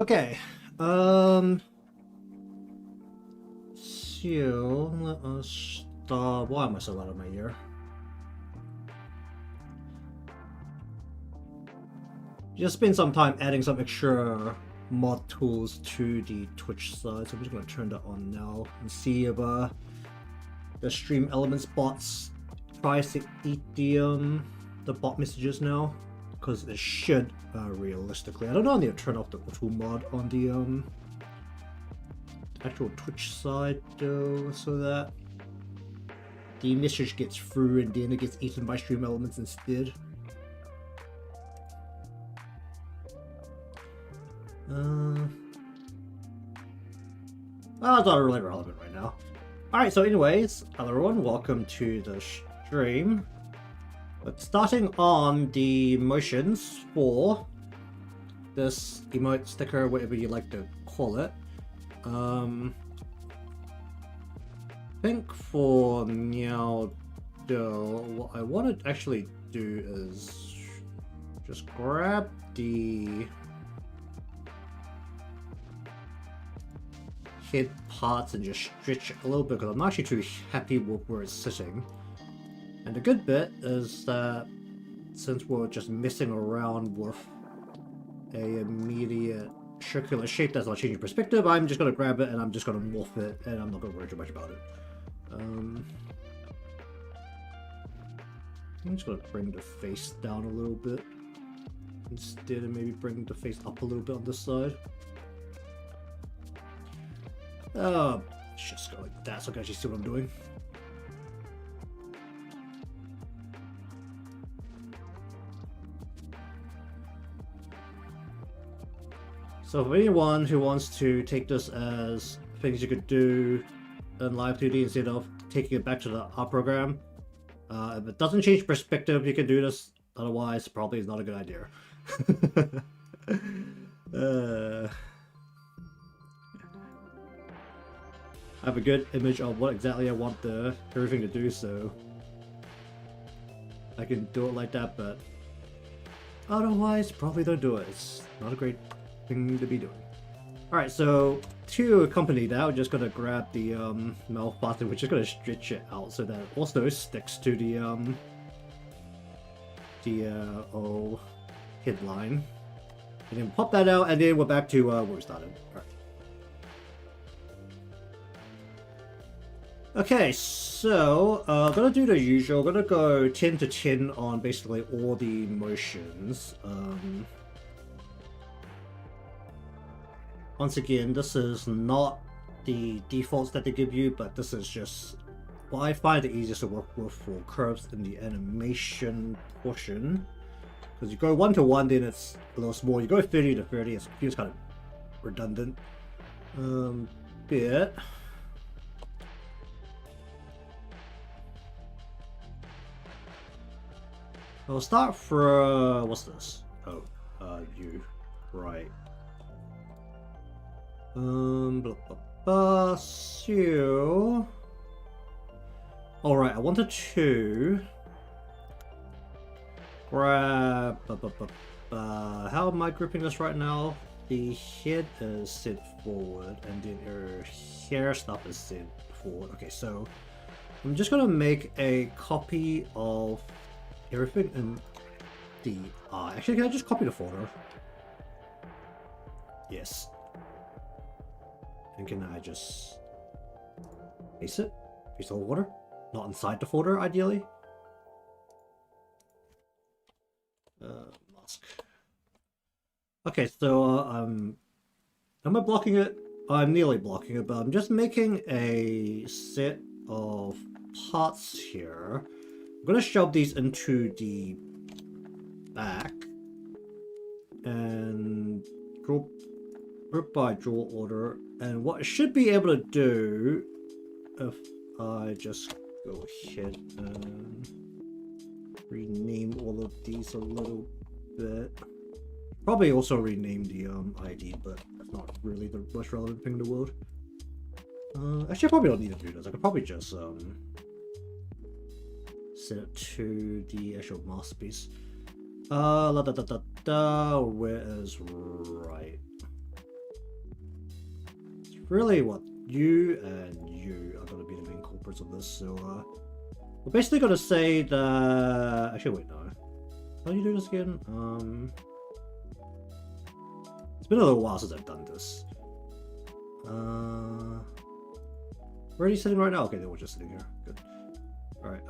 Okay. So let us start. Why am I so out of my ear? Just spend some time adding some extra mod tools to the Twitch side, so I'm just gonna turn that on now and see if the stream elements bots tries to eat the bot messages now, because it should realistically. I don't know. I need to turn off the auto mod on the actual Twitch side though, so that the message gets through and then it gets eaten by stream elements instead. That's not really relevant right now. Alright, so anyways, hello everyone, welcome to the stream. But starting on the motions for this emote sticker, whatever you like to call it. I think for now, though, what I want to actually do is just grab the head parts and just stretch it a little bit, because I'm not actually too happy with where it's sitting. And the good bit is that since we're just messing around with a immediate circular shape that's not changing perspective, I'm just going to grab it and I'm just going to morph it, and I'm not going to worry too much about it. I'm just going to bring the face down a little bit instead, and maybe bring the face up a little bit on this side. Just go like that so I can actually see what I'm doing. So for anyone who wants to take this as things you could do in Live 2D instead of taking it back to the art program, if it doesn't change perspective, you can do this. Otherwise, probably is not a good idea. I have a good image of what exactly I want everything to do, so I can do it like that, but otherwise, probably don't do it. It's not a great thing to be doing. Alright, so to accompany that, we're just gonna grab the mouth part and we're just gonna stretch it out so that it also sticks to the headline. And then pop that out, and then we're back to where we started. Alright. Okay, so gonna do the usual. Gonna go 10 to 10 on basically all the motions. Once again, this is not the defaults that they give you, but this is just what I find the easiest to work with for curves in the animation portion. Because you go 1 to 1, then it's a little small. You go 30 to 30, it feels kind of redundant. Bit. I'll start for what's this? Oh, you, right? Blah, blah, blah. So, all right. I wanted to grab. How am I gripping this right now? The head is set forward, and then her hair stuff is set forward. Okay, so I'm just gonna make a copy of everything in the actually, can I just copy the folder? Yes. And can I just paste it? Paste the whole folder? Not inside the folder, ideally. Mask. Okay, so am I blocking it? I'm nearly blocking it, but I'm just making a set of parts here. I'm gonna shove these into the back and group by draw order. And what I should be able to do if I just go ahead and rename all of these a little bit. Probably also rename the ID, but that's not really the most relevant thing in the world. Actually, I probably don't need to do this. I could probably just set it to the actual masterpiece. Where is right? really what you and you are going to be the main culprits of this. So we're basically going to say that. Actually, wait, no. How do you do this again? It's been a little while since I've done this. Where are you sitting right now? Okay, they were just sitting here. Good. Alright,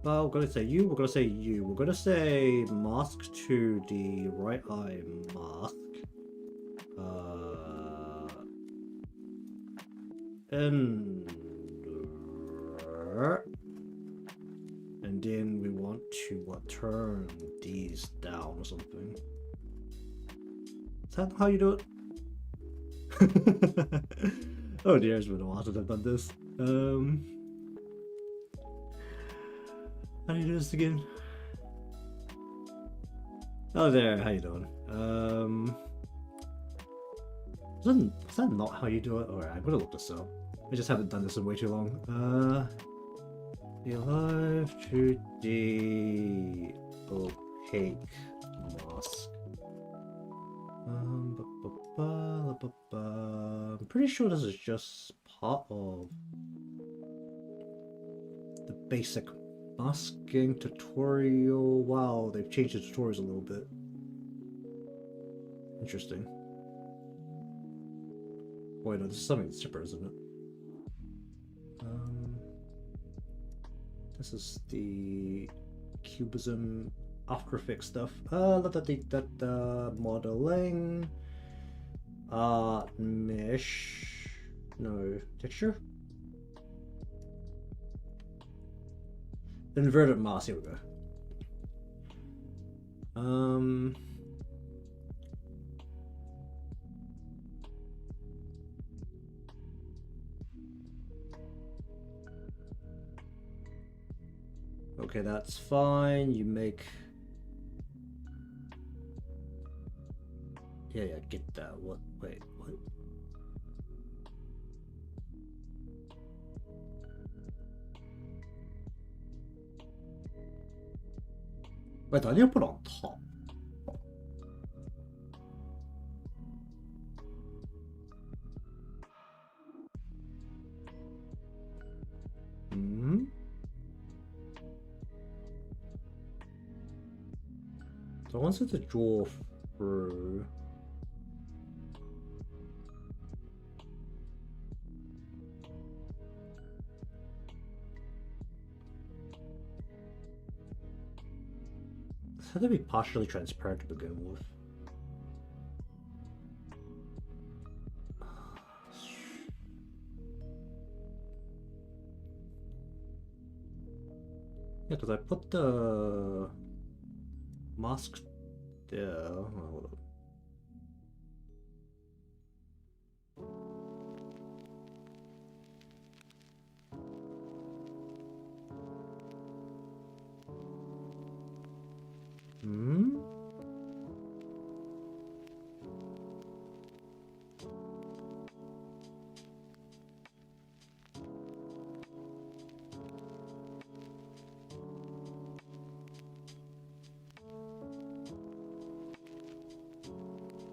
we're gonna say you, we're gonna say you. We're gonna say mask to the right eye mask. And then we want to turn these down or something. Is that how you do it? Oh dear, it's been a while since I've done this. How do you do this again? Oh there, how you doing? Is that not how you do it? Alright, I'm gonna look this up. I just haven't done this in way too long. You have to the opaque mask. I'm pretty sure this is just part of the basic masking tutorial. Wow, they've changed the tutorials a little bit. Interesting. Wait, no, this is something separate, isn't it? This is the cubism After Effects stuff. Modeling. Mesh. No, texture. Inverted mask, here we go. Okay, that's fine. You make... Yeah, get that. What? Wait, what? Wait, I need to put on top. So I wanted to draw through. This had to be partially transparent to begin with. Yeah, because I put the mask there. Oh, hold on.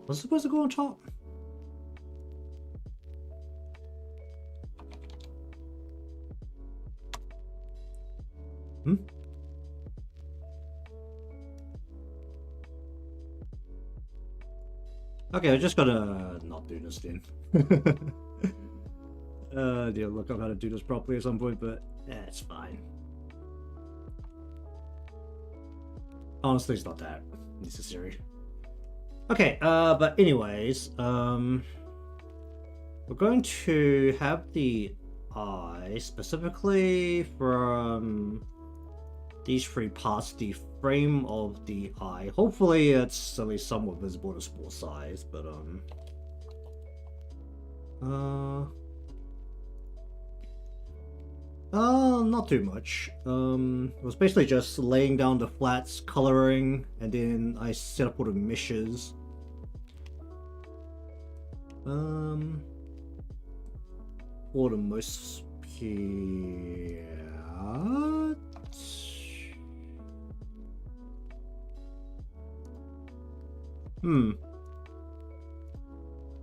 Was it supposed to go on top? Okay, I'm just gonna not do this then. Dear, look up how to do this properly at some point, but it's fine. Honestly, it's not that necessary. Okay, but anyways, we're going to have the eye specifically from these three parts, the frame of the eye. Hopefully it's at least somewhat visible to small size, but not too much. It was basically just laying down the flats, coloring, and then I set up all the meshes. For the most part.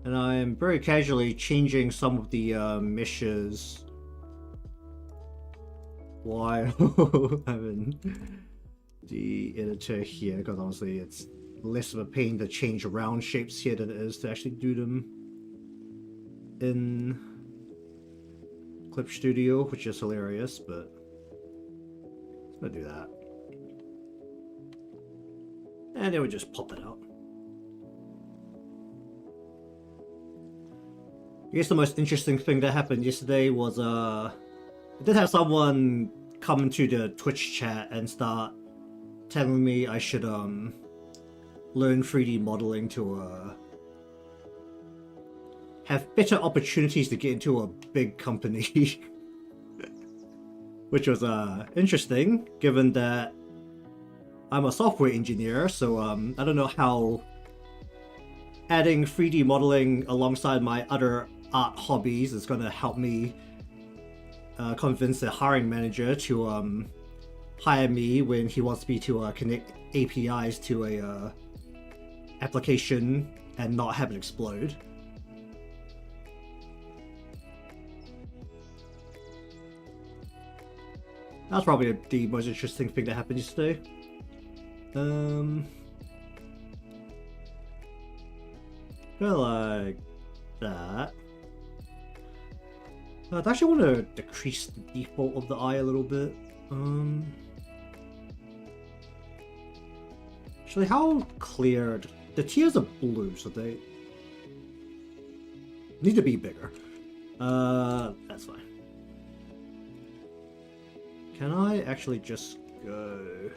And I am very casually changing some of the meshes while having the editor here, because honestly it's less of a pain to change round shapes here than it is to actually do them in Clip Studio, which is hilarious, but I'm gonna do that. And then we just pop that out. I guess the most interesting thing that happened yesterday was I did have someone come into the Twitch chat and start telling me I should learn 3D modeling to have better opportunities to get into a big company. Which was interesting, given that I'm a software engineer, so I don't know how adding 3D modeling alongside my other art hobbies is going to help me convince the hiring manager to hire me when he wants me to connect APIs to a application and not have it explode. That's probably the most interesting thing that happened yesterday. Kind of like that. I actually want to decrease the default of the eye a little bit. Actually, how clear? The tears are blue, so they need to be bigger. That's fine. Can I actually just go?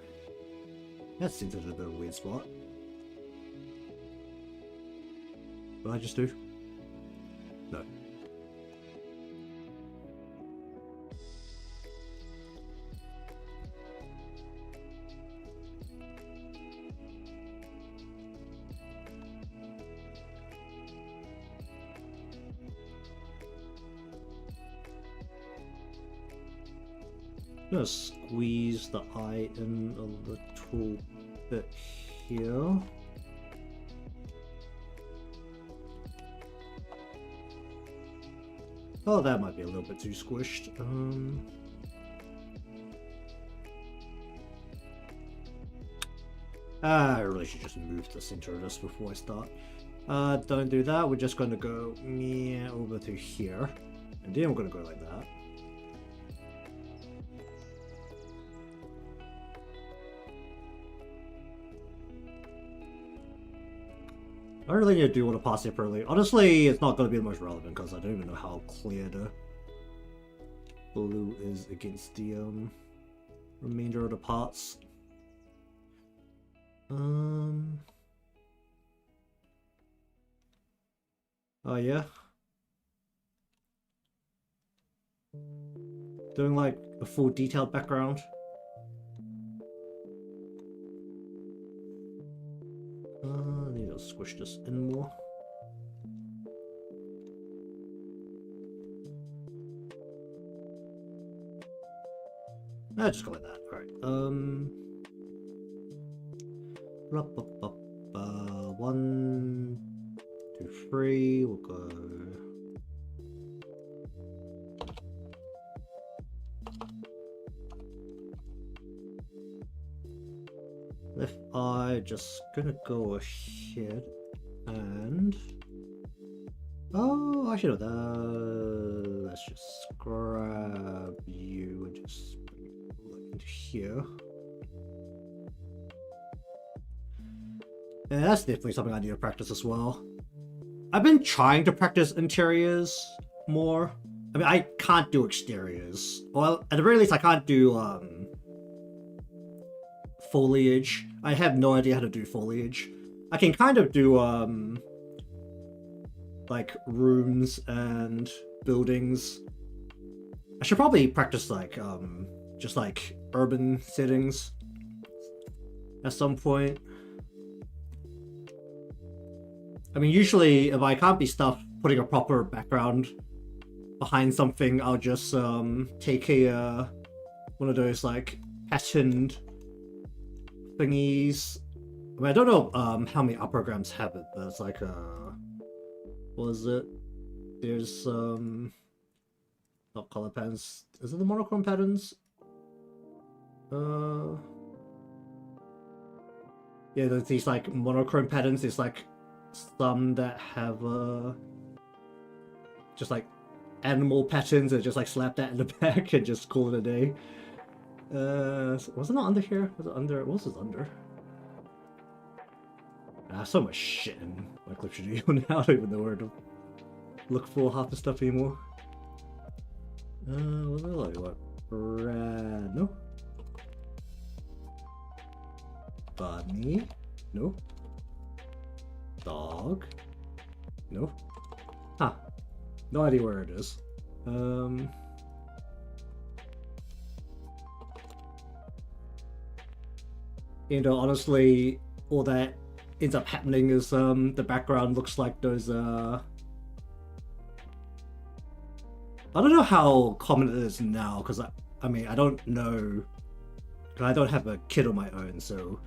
That seems a little bit of a weird spot. What did I just do? No. I'm gonna squeeze the eye in a little bit here. Oh, that might be a little bit too squished. I really should just move the center of this before I start. Don't do that. We're just gonna go over to here, and then we're gonna go like that. I don't really need to do all the parts separately. Honestly, it's not going to be the most relevant because I don't even know how clear the blue is against the remainder of the parts. Oh yeah. Doing like a full detailed background. I need to squish this in more. Just go like that. Alright. 1, 2, 3. We'll go. Left eye, just gonna go ahead and... Oh, actually no, let's just grab you and just bring it into here. And that's definitely something I need to practice as well. I've been trying to practice interiors more. I mean, I can't do exteriors. Well, at the very least, I can't do foliage. I have no idea how to do foliage. I can kind of do like rooms and buildings. I should probably practice like just like urban settings at some point. I mean, usually if I can't be stuck putting a proper background behind something, I'll just take a one of those like patterned thingies. I mean, I don't know how many art programs have it, but it's like Was it? There's not color patterns. Is it the monochrome patterns? Yeah, there's these like monochrome patterns. There's like some that have just like animal patterns and just like slap that in the back and just call it a day. Was it not under here? Was it under? What was it under? I have so much shit in my Clip Studio now. I don't even know where to look for half the stuff anymore. Was it like what? No. Bunny? No. Dog? No. Huh. No idea where it is. You know, honestly, all that ends up happening is the background looks like those I don't know how common it is now, because I mean I don't know, I don't have a kid of my own, so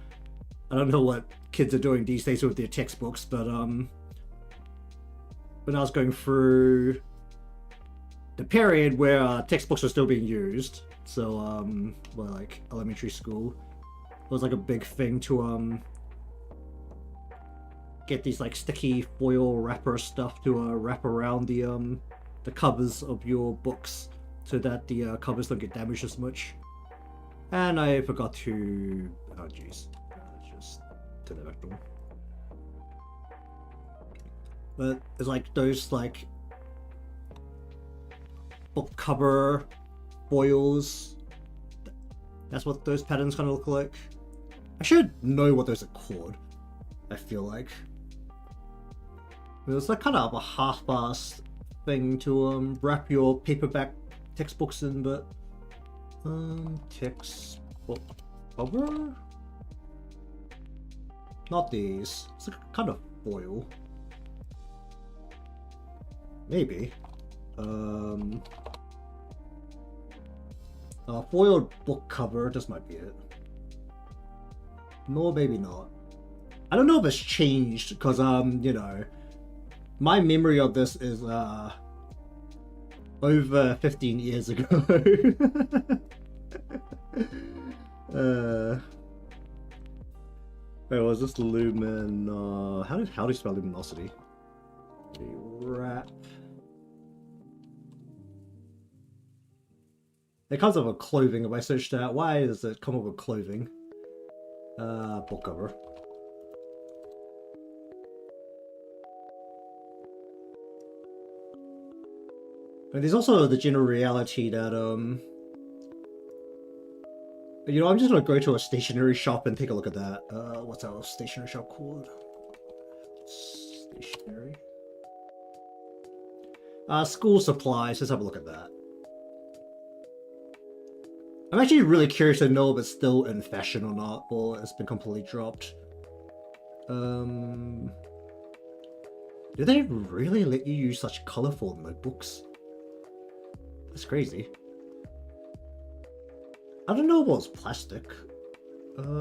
I don't know what kids are doing these days with their textbooks, but when I was going through the period where textbooks were still being used, so well, like elementary school, it was like a big thing to get these like sticky foil wrapper stuff to wrap around the covers of your books so that the covers don't get damaged as much. And I forgot to, oh jeez, just turn that back on. But it's like those like book cover foils. That's what those patterns kind of look like. I should know what those are called, I feel like. It was like kind of a half-assed thing to wrap your paperback textbooks in, but textbook cover? Not these. It's like kind of foil. Maybe. Foiled book cover, this might be it. No, maybe not. I don't know if it's changed, because you know, my memory of this is over 15 years ago. Wait, was this lumen? How do you spell luminosity? Wrap. It comes up with clothing. If I search that, why does it come up with clothing? Book cover. And there's also the general reality that you know, I'm just gonna go to a stationery shop and take a look at that. What's our stationery shop called? Stationery. School supplies. Let's have a look at that. I'm actually really curious to know if it's still in fashion or not, or it's been completely dropped. Do they really let you use such colorful notebooks? That's crazy. I don't know what's plastic.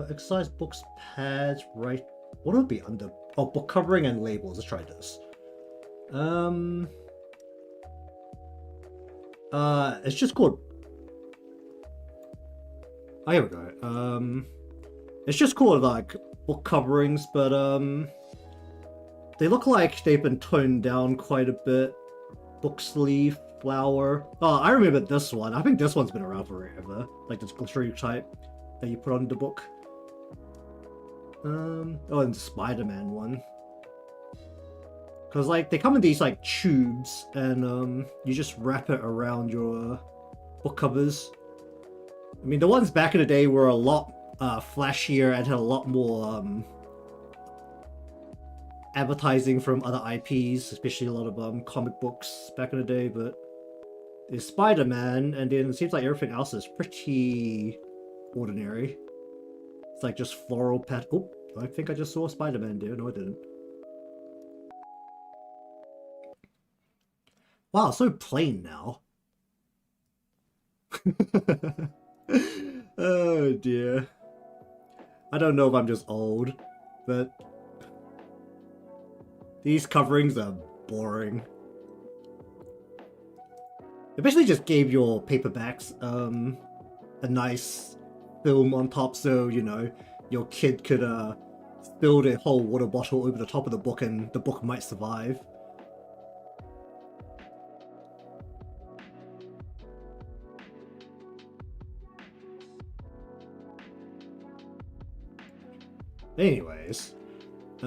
Exercise books, pads, right? What would be under? Oh, book covering and labels. Let's try this. It's just called. Oh, here we go. It's just called like book coverings, but they look like they've been toned down quite a bit. Book sleeve, flower. Oh, I remember this one. I think this one's been around forever. Like this glittery type that you put on the book. Oh, and the Spider-Man one. Cause like they come in these like tubes, and you just wrap it around your book covers. I mean, the ones back in the day were a lot flashier and had a lot more advertising from other IPs, especially a lot of comic books back in the day, but there's Spider-Man, and then it seems like everything else is pretty ordinary. It's like just floral pat. Oh, I think I just saw Spider-Man there. No, I didn't. Wow, so plain now. Oh dear. I don't know if I'm just old, but these coverings are boring. It basically just gave your paperbacks a nice film on top, so you know your kid could spill a whole water bottle over the top of the book and the book might survive. Anyways, I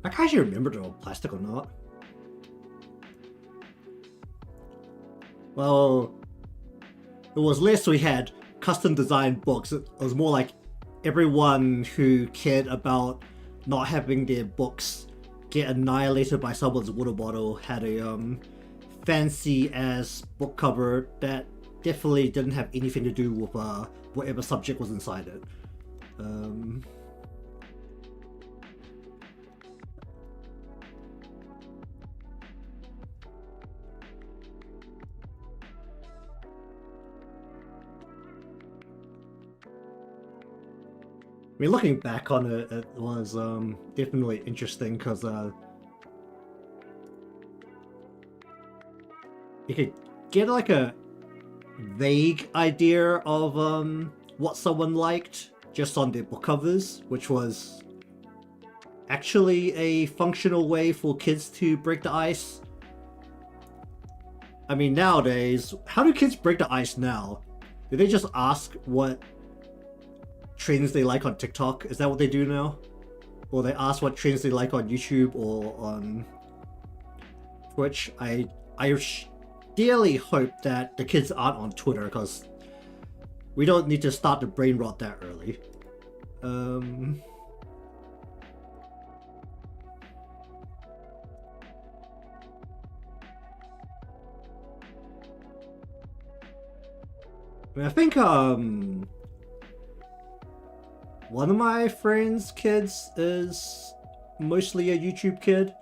can't actually remember if they were plastic or not. Well, it was less we had custom designed books. It was more like everyone who cared about not having their books get annihilated by someone's water bottle had a fancy ass book cover that definitely didn't have anything to do with whatever subject was inside it. I mean, looking back on it, it was definitely interesting because you could get like a vague idea of what someone liked just on their book covers, which was actually a functional way for kids to break the ice. I mean, nowadays, how do kids break the ice now? Do they just ask what trends they like on TikTok? Is that what they do now? Or they ask what trends they like on YouTube or on Twitch? I dearly hope that the kids aren't on Twitter, because we don't need to start the brain rot that early. I think one of my friends' kids is mostly a YouTube kid.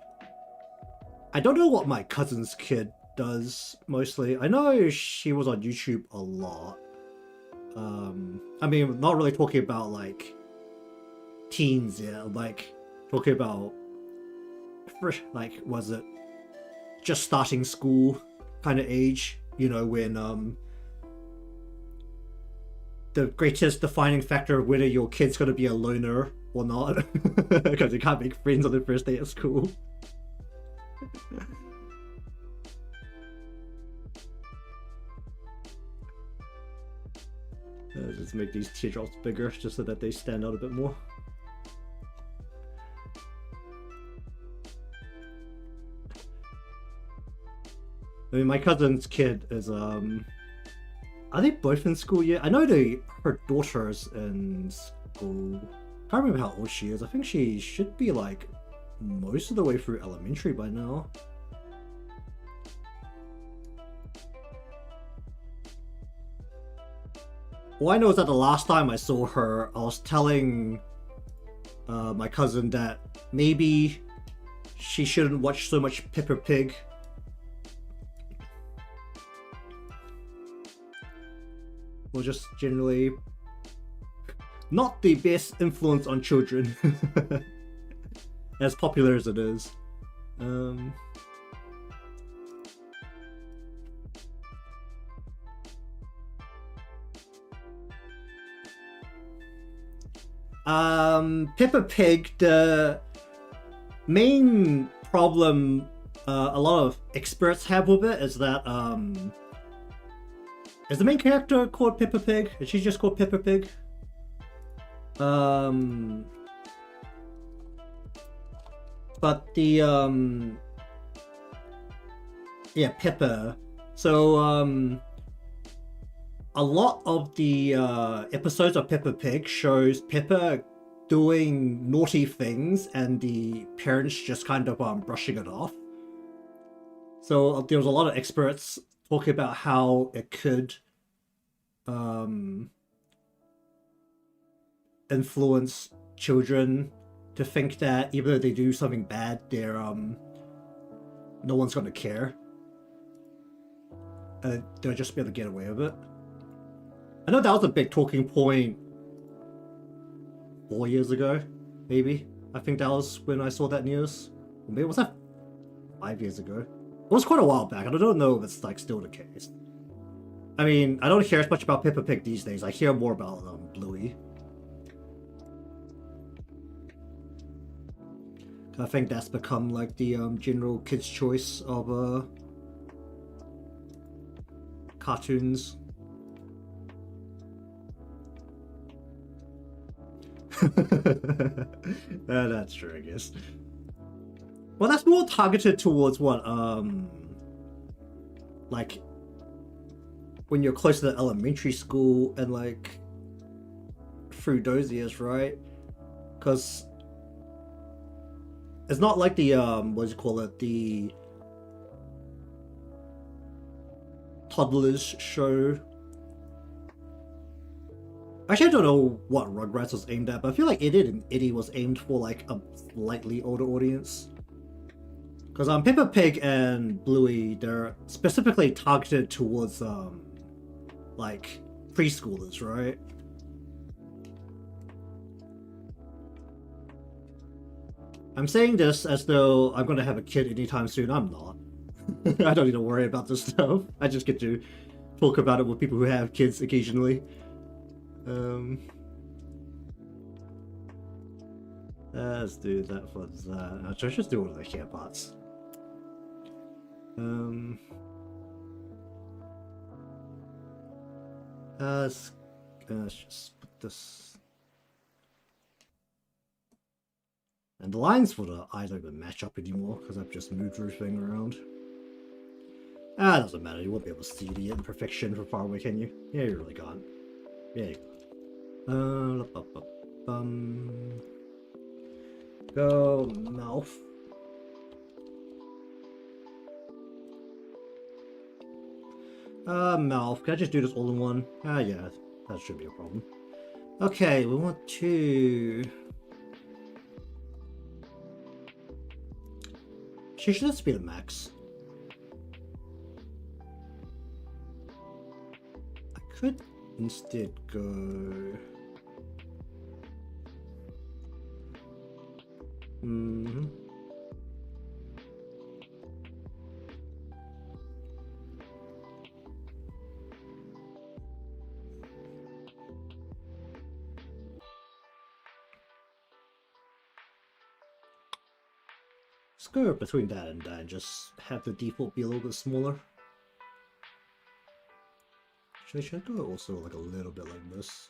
I don't know what my cousin's kid does mostly. I know she was on YouTube a lot. I mean, not really talking about like teens yet, like talking about like, was it just starting school kind of age, you know, when the greatest defining factor of whether your kid's gonna be a loner or not, because you can't make friends on the first day of school. Let's make these teardrops bigger just so that they stand out a bit more. I mean, my cousin's kid is are they both in school yet? I know her daughter's in school. I can't remember how old she is. I think she should be like most of the way through elementary by now. All I know is that the last time I saw her, I was telling my cousin that maybe she shouldn't watch so much Peppa Pig. Or just generally not the best influence on children, as popular as it is. Peppa Pig, the main problem a lot of experts have with it is that is the main character called Peppa Pig? Is she just called Peppa Pig? But the yeah, Peppa. So a lot of the episodes of Peppa Pig shows Peppa doing naughty things and the parents just kind of brushing it off. So there was a lot of experts talking about how it could influence children to think that even though they do something bad, they're no one's gonna care. They'll just be able to get away with it. I know that was a big talking point 4 years ago, maybe. I think that was when I saw that news. Or maybe was that 5 years ago? It was quite a while back, and I don't know if it's like still the case. I mean, I don't hear as much about Peppa Pig these days. I hear more about Bluey. I think that's become like the general kids' choice of cartoons. That's true, I guess. Well, that's more targeted towards what, like, when you're close to the elementary school and, like, through those years, right? Because it's not like the, what do you call it, the toddlers show. Actually, I don't know what Rugrats was aimed at, but I feel like It and Itty was aimed for, like, a slightly older audience. Because Peppa Pig and Bluey, they're specifically targeted towards like preschoolers, right? I'm saying this as though I'm gonna have a kid anytime soon. I'm not. I don't need to worry about this stuff. I just get to talk about it with people who have kids occasionally. Let's do that for that. Let's just do one of the care parts. Let's just put this. And the lines for the eyes don't even match up anymore because I've just moved everything around. It doesn't matter. You won't be able to see the imperfection from far away, can you? Yeah, you really can't. Yeah, you can't. Go mouth. Mouth. Can I just do this all in one? Yeah, that should be a problem. Okay, we want to. Should this be the max? I could instead go. Let's go between that and that, just have the default be a little bit smaller. Should I go also like a little bit like this?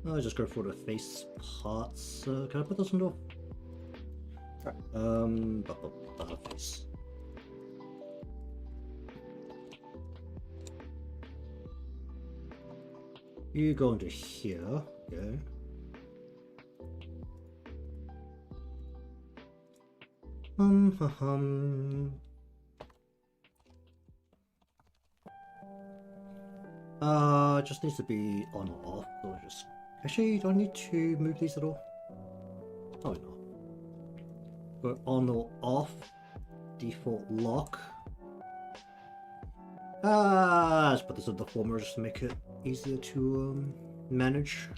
I'll just go for the face parts. Can I put this into? Face. You go into here, okay. Just needs to be on or off, so just... Actually, do I need to move these at all? Oh, no. Go on or off, default lock. Let's put this in the former just to make it easier to manage.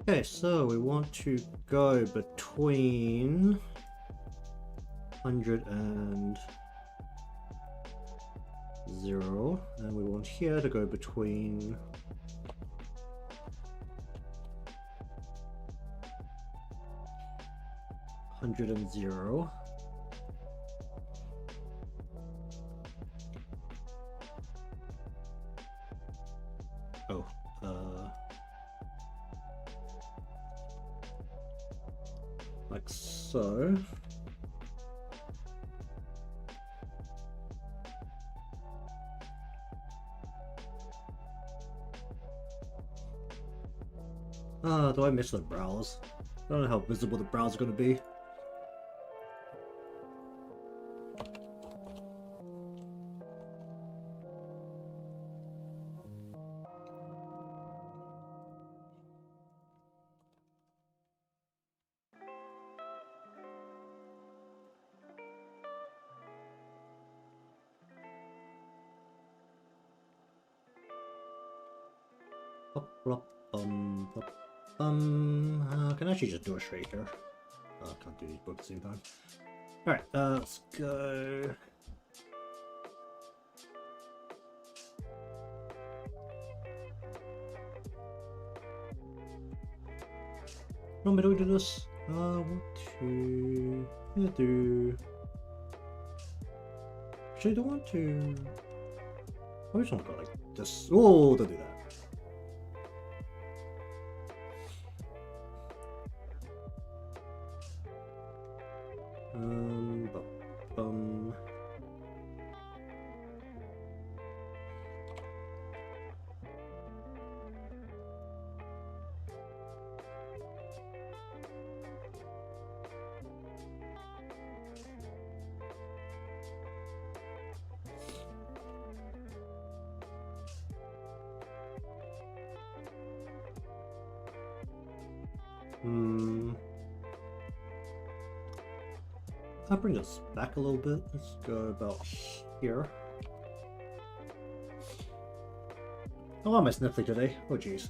Okay, so we want to go between 100 and 0, and we want here to go between 100 and 0. Oh, like so. Do I miss the brows? I don't know how visible the brows are going to be. I can actually just do it straight here. I can't do these both at the same time. Alright, let's go. Normally do we do this? What to do? Actually, I don't want to. I just want to go like this. Oh, don't do that. Bum. I'll bring this back a little bit. Let's go about here. Oh, am I sniffly today? Oh, jeez.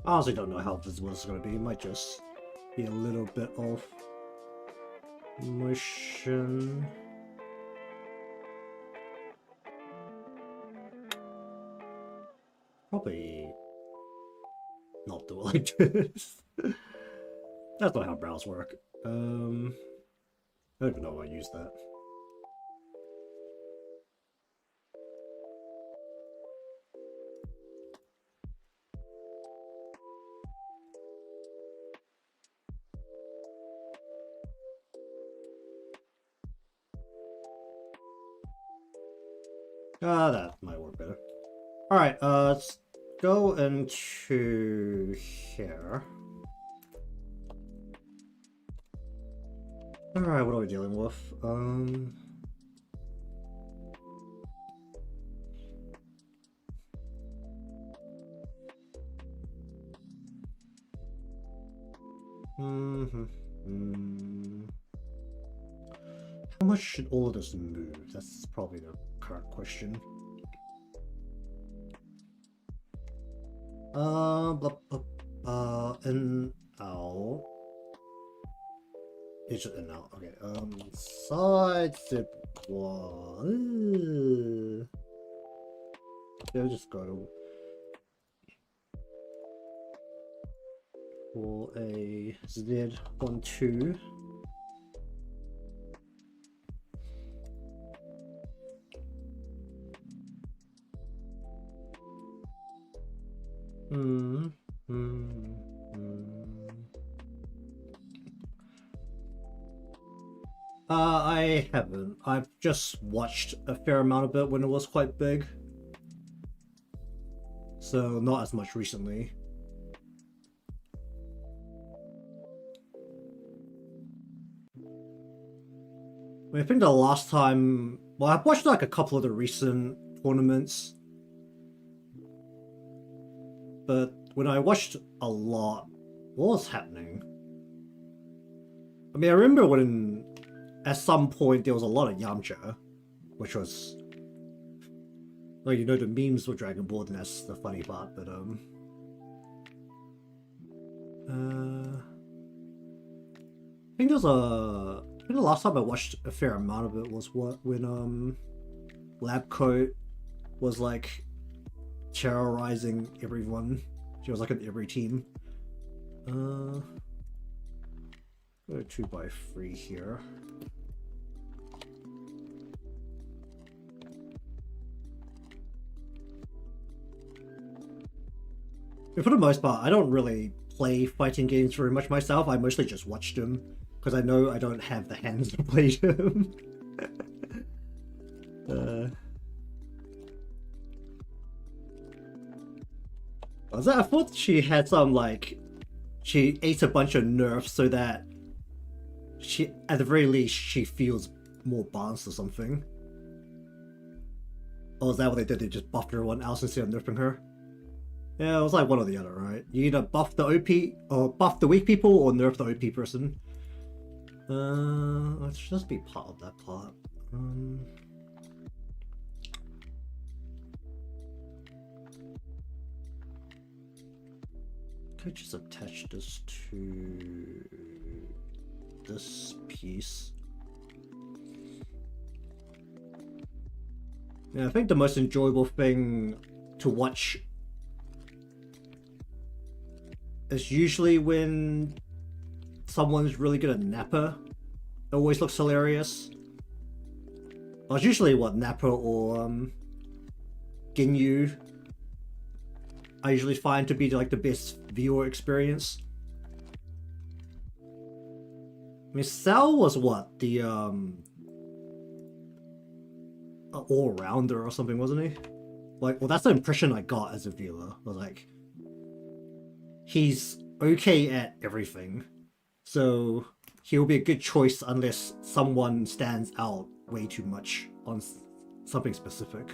I honestly don't know how visible this is going to be. It might just be a little bit of motion. Probably not do it like this. That's not how brows work. I don't even know how I use that. That might work better. Alright, let's go into here. Alright, what are we dealing with? How much should all of this move? That's probably the current question. In, out. It's just in, out. Okay, side zip one. They'll just go for a Z12. I haven't. I've just watched a fair amount of it when it was quite big. So, not as much recently. I think the last time... Well, I've watched like a couple of the recent tournaments. But when I watched a lot, what was happening? I mean, I remember when at some point there was a lot of Yamcha, which was, well, you know, the memes were Dragon Ball, and that's the funny part. But I think there's I think the last time I watched a fair amount of it was when Lab Coat was like terrorizing everyone. She was like on every team. Go 2x3 here. And for the most part, I don't really play fighting games very much myself. I mostly just watch them because I know I don't have the hands to play them. I thought she had some like she ate a bunch of nerfs so that she, at the very least, she feels more balanced or something. Or is that what they did? They just buffed everyone else instead of nerfing her? Yeah, it was like one or the other, right? You either buff the OP or buff the weak people or nerf the OP person. Let's just be part of that part. Could just attach this to this piece. Yeah, I think the most enjoyable thing to watch is usually when someone's really good at Nappa. It always looks hilarious. Well, it's usually what, Nappa or Ginyu I usually find to be like the best viewer experience. I mean, Sal was what, the all-rounder or something, wasn't he? Like, well, that's the impression I got as a viewer. Was like, he's okay at everything, so he'll be a good choice unless someone stands out way too much on something specific.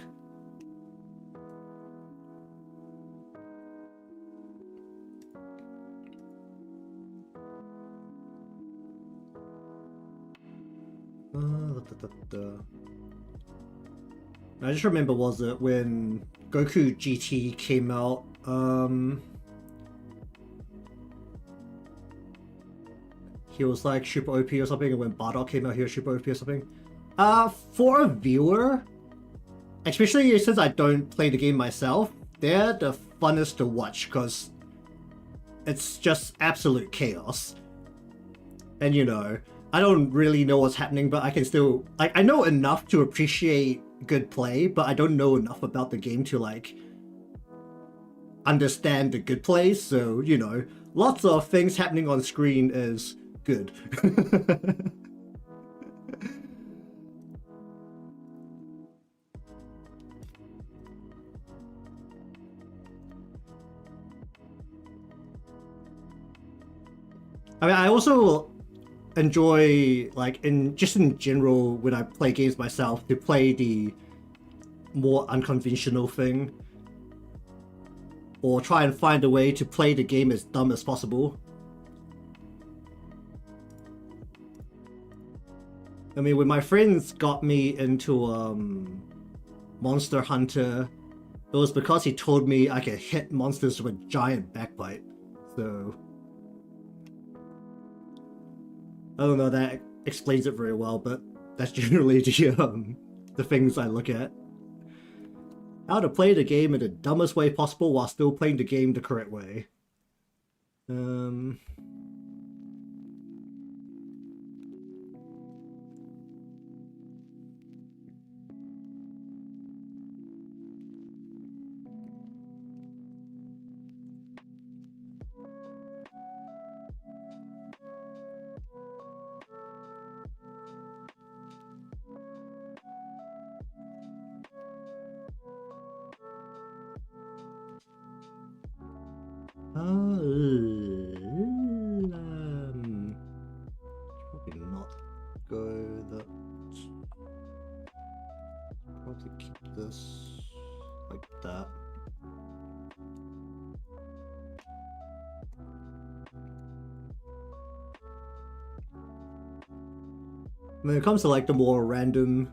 I just remember, was it when Goku GT came out, he was like super OP or something, and when Bardock came out he was super OP or something. For a viewer, especially since I don't play the game myself, they're the funnest to watch because it's just absolute chaos. And you know, I don't really know what's happening, but I can still, like, I know enough to appreciate good play, but I don't know enough about the game to like understand the good plays. So, you know, lots of things happening on screen is good. I mean, I also enjoy, like, in general, when I play games myself, to play the more unconventional thing, or try and find a way to play the game as dumb as possible. I mean, when my friends got me into Monster Hunter, it was because he told me I could hit monsters with a giant backbite. So I don't know, that explains it very well, but that's generally the things I look at. How to play the game in the dumbest way possible while still playing the game the correct way. Probably not go that. Probably keep this like that. When it comes to like the more random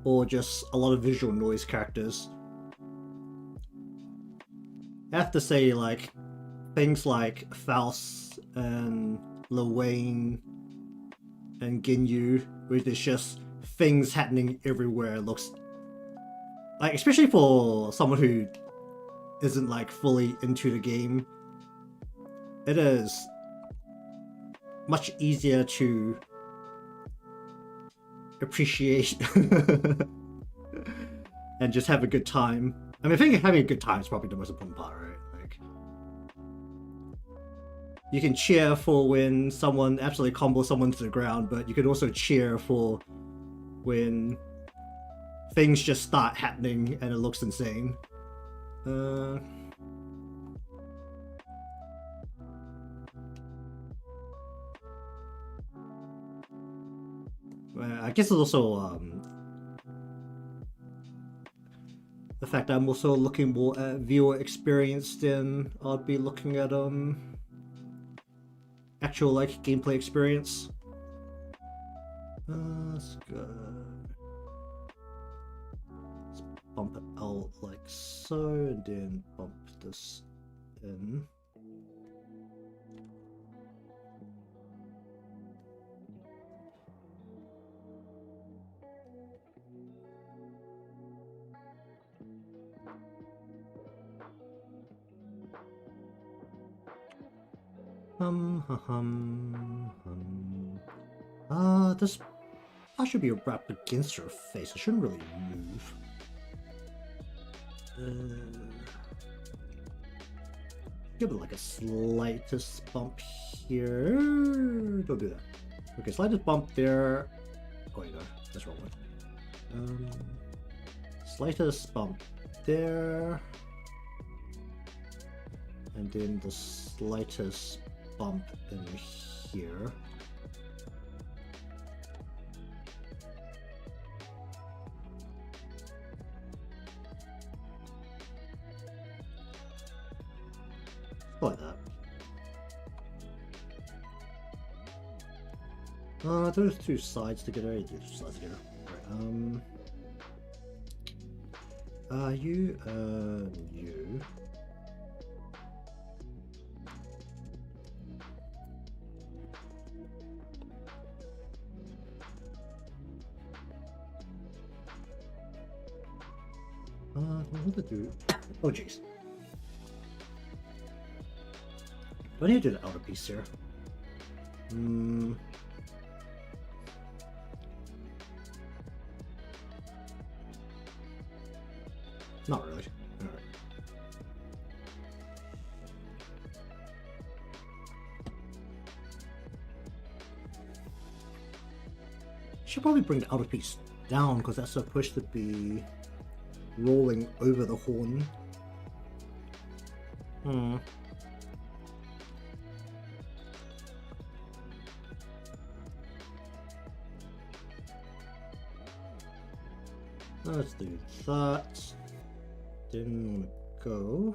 or just a lot of visual noise characters, I have to say, like, things like Faust and Lil Wayne and Ginyu, where there's just things happening everywhere, looks like, especially for someone who isn't like fully into the game, it is much easier to appreciate and just have a good time. I mean, I think having a good time is probably the most important part, right? Like, you can cheer for when someone absolutely combos someone to the ground, but you can also cheer for when things just start happening and it looks insane. guess it's also the fact that I'm also looking more at viewer experience than I'd be looking at actual like gameplay experience. Let's go. Let's bump it out like so, and then bump this in. This I should be wrapped against her face. I shouldn't really move. Give it like a slightest bump here. Don't do that. Okay, slightest bump there. Oh, you know, that's wrong one. Slightest bump there. And then the slightest bump in here. Like that. Those two sides together. You do two sides together. Right. You. What to do? Oh, jeez. Do I need to do the outer piece here? Not really. Alright. Should probably bring the outer piece down because that's supposed to be rolling over the horn. Let's do that. Didn't go.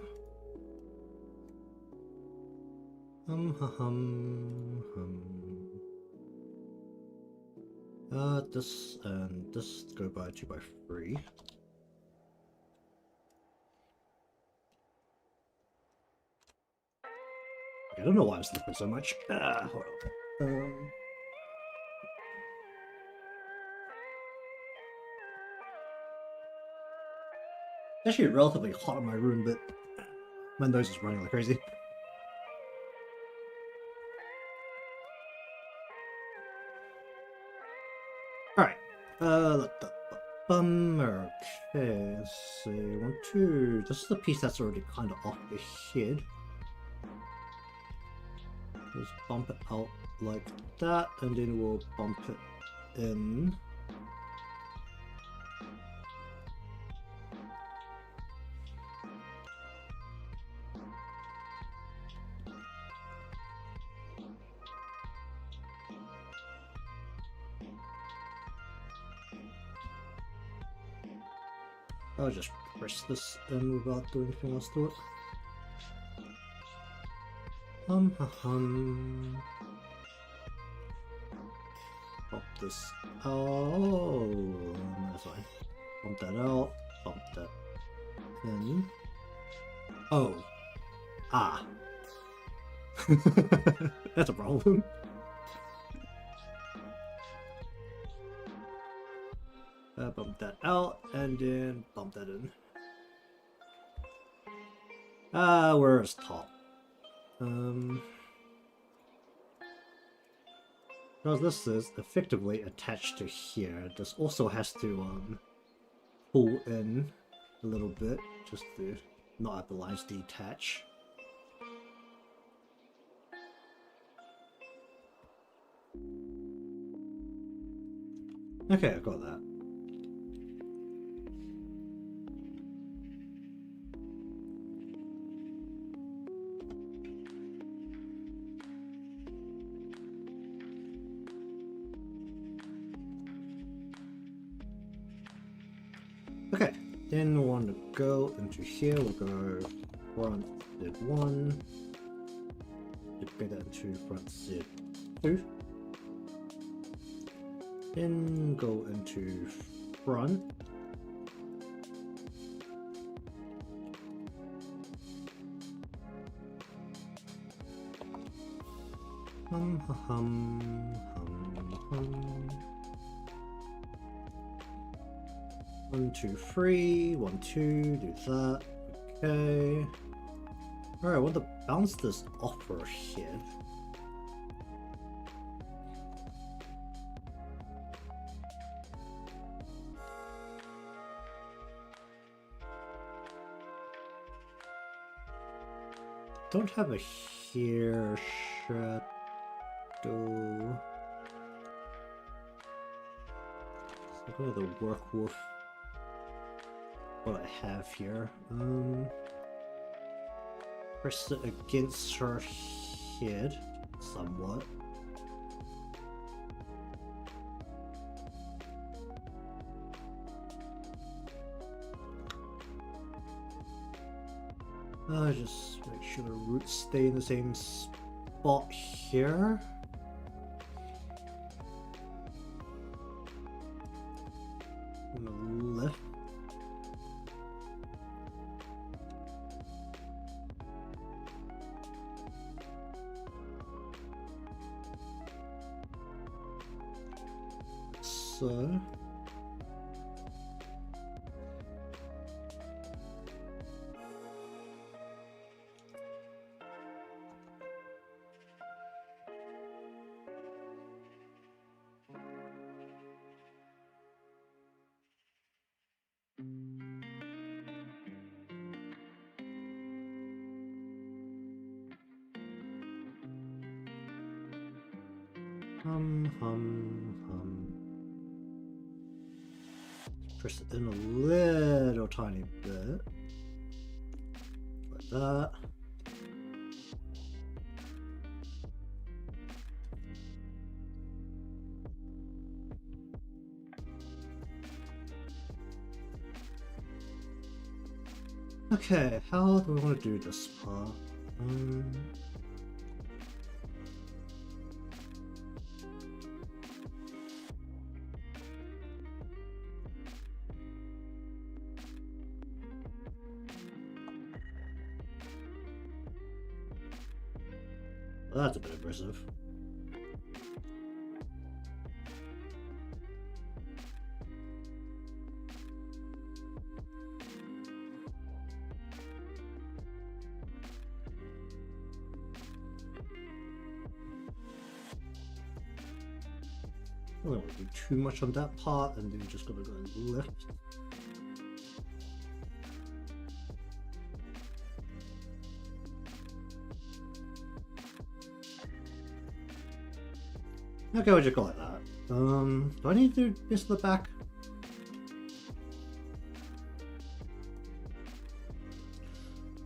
This and this go by 2x3. I don't know why I'm slipping so much. Hold on. It's actually relatively hot in my room, but my nose is running like crazy. Alright. Okay, let's see. 1, 2. This is the piece that's already kind of off the head. Just bump it out like that, and then we'll bump it in. I'll just press this in without doing anything else to it. Pop this. Oh, that's fine. Bump that out. Bump that in. Oh. Ah. That's a problem. Bump that out and then bump that in. Where's top? Because this is effectively attached to here, this also has to pull in a little bit just to not have the lines detach. Okay, I got that. Okay, then we want to go into here. We'll go front Z1. Duplicate that into front Z2. Then go into front. Hum. 1, 2, 3, 1, 2, do that. Okay. Alright, I want to bounce this off for a hit. Don't have a here shadow. So I'm going to work with what I have here. Press it against her head somewhat. Just make sure the roots stay in the same spot here. On the left. So. Press it in a little tiny bit. Like that. Okay, how do we want to do this part? Well, that's a bit aggressive. I don't want to do too much on that part, and then just gonna go left. Okay, we'll just go like that. Do I need to do this in the back?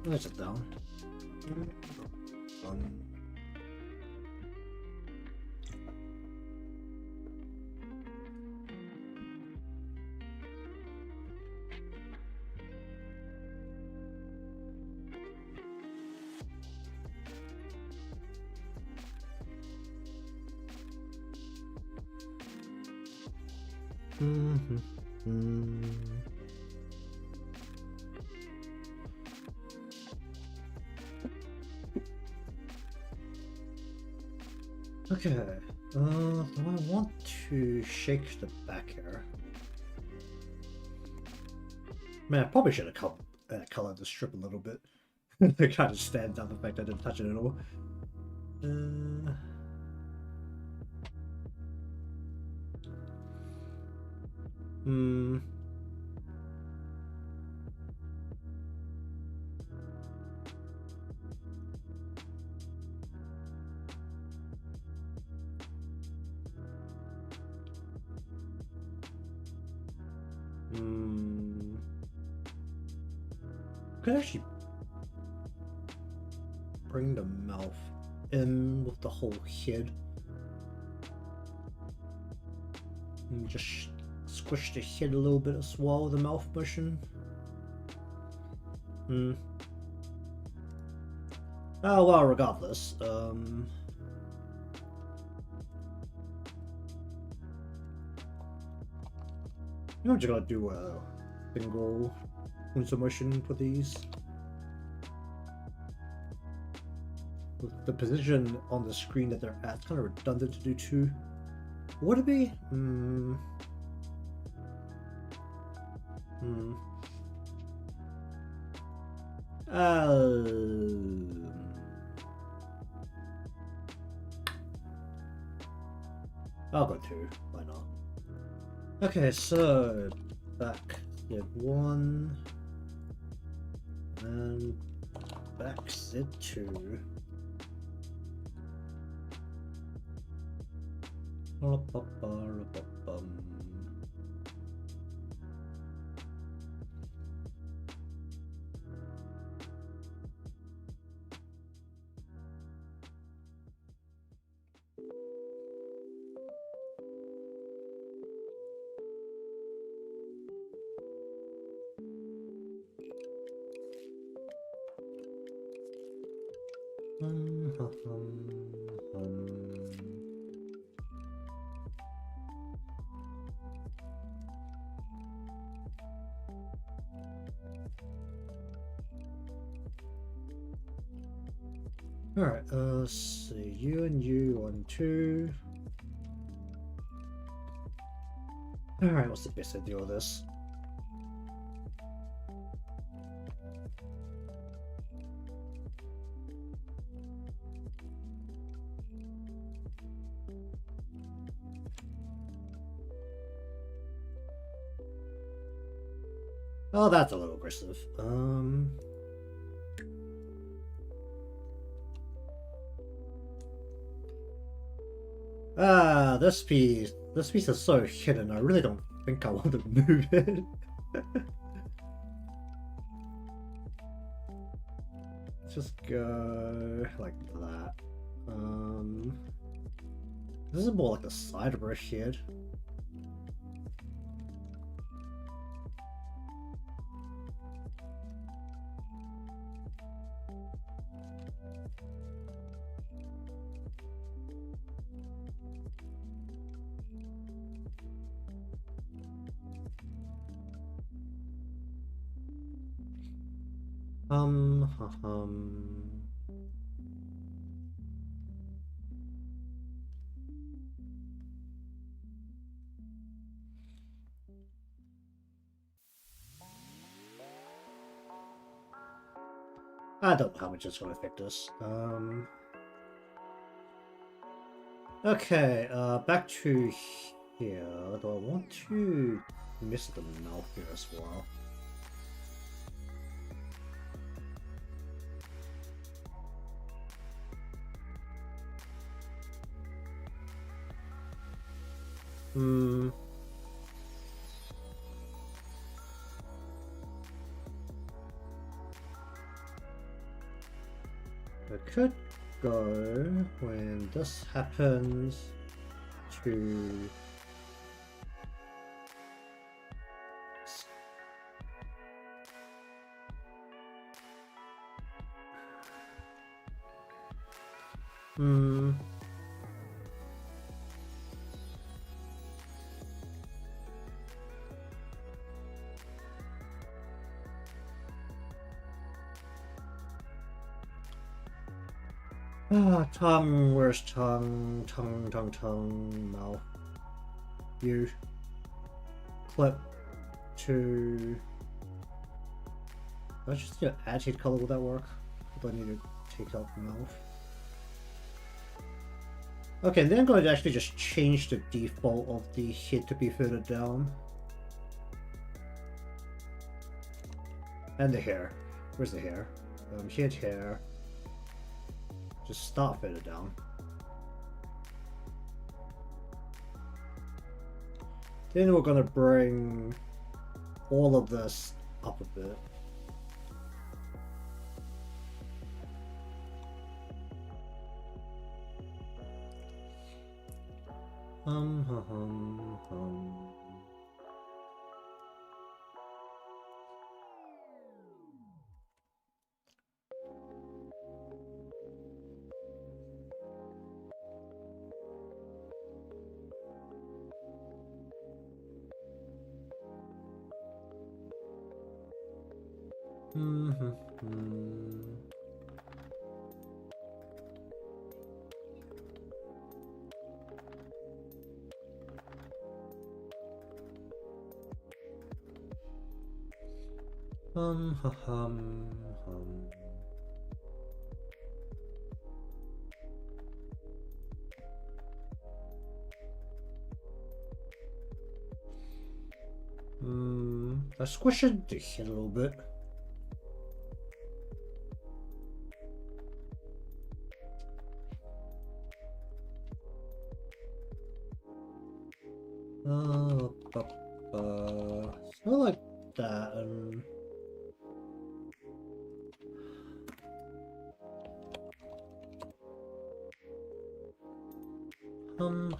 Let's sit down. Okay, do I want to shake the back here? Man, I probably should have colored the strip a little bit. It kind of stands out the fact I didn't touch it at all. Could actually bring the mouth in with the whole head and just squish the head a little bit as well with the mouth motion. Oh well, regardless. I'm just gonna do a single punzo motion for these. With the position on the screen that they're at, it's kind of redundant to do two. Would it be? I'll go two. Why not? Okay, so back zip one and back zip two. Alright, let's see, you and you on two. Alright, what's the best way to deal with this? Oh, that's a little aggressive. This piece is so hidden. I really don't think I want to move it. Just go like that. This is more like the side of her head. I don't know how much it's going to affect us. Okay, back to here. Do I want to miss the mouth here as well? I could go when this happens to tongue, where's tongue? Tongue, mouth. You. Clip to... I just do agitated color, will that work? Do I need to take out the mouth? Okay, then I'm going to actually just change the default of the head to be further down. And the hair. Where's the hair? Head, hair. Just start further down. Then we're gonna bring all of this up a bit. Hum, hum, hum. I squish it to hit a little bit. Something like that, and hum.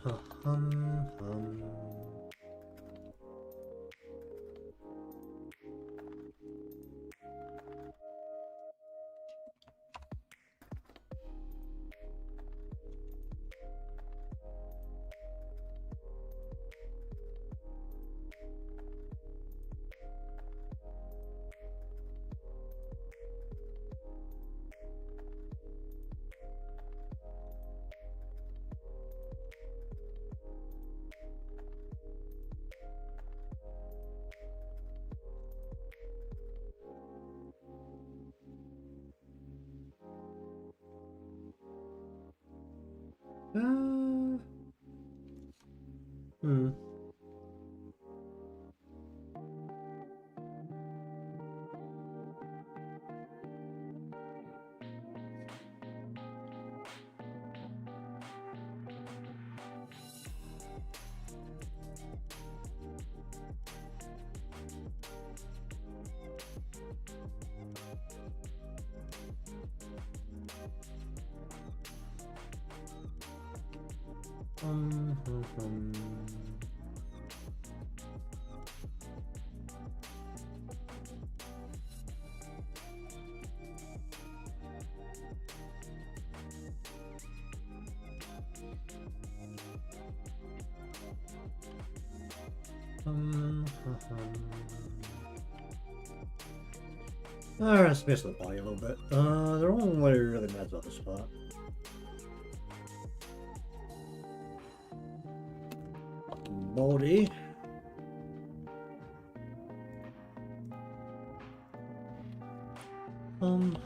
Let's miss the body a little bit. They're only really mad about the spot. Body. Hum.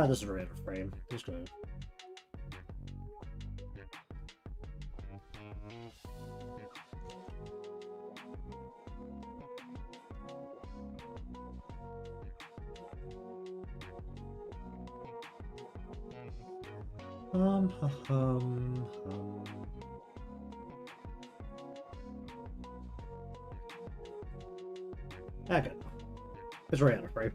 This is a random frame. Just go. Okay. It's right out of frame.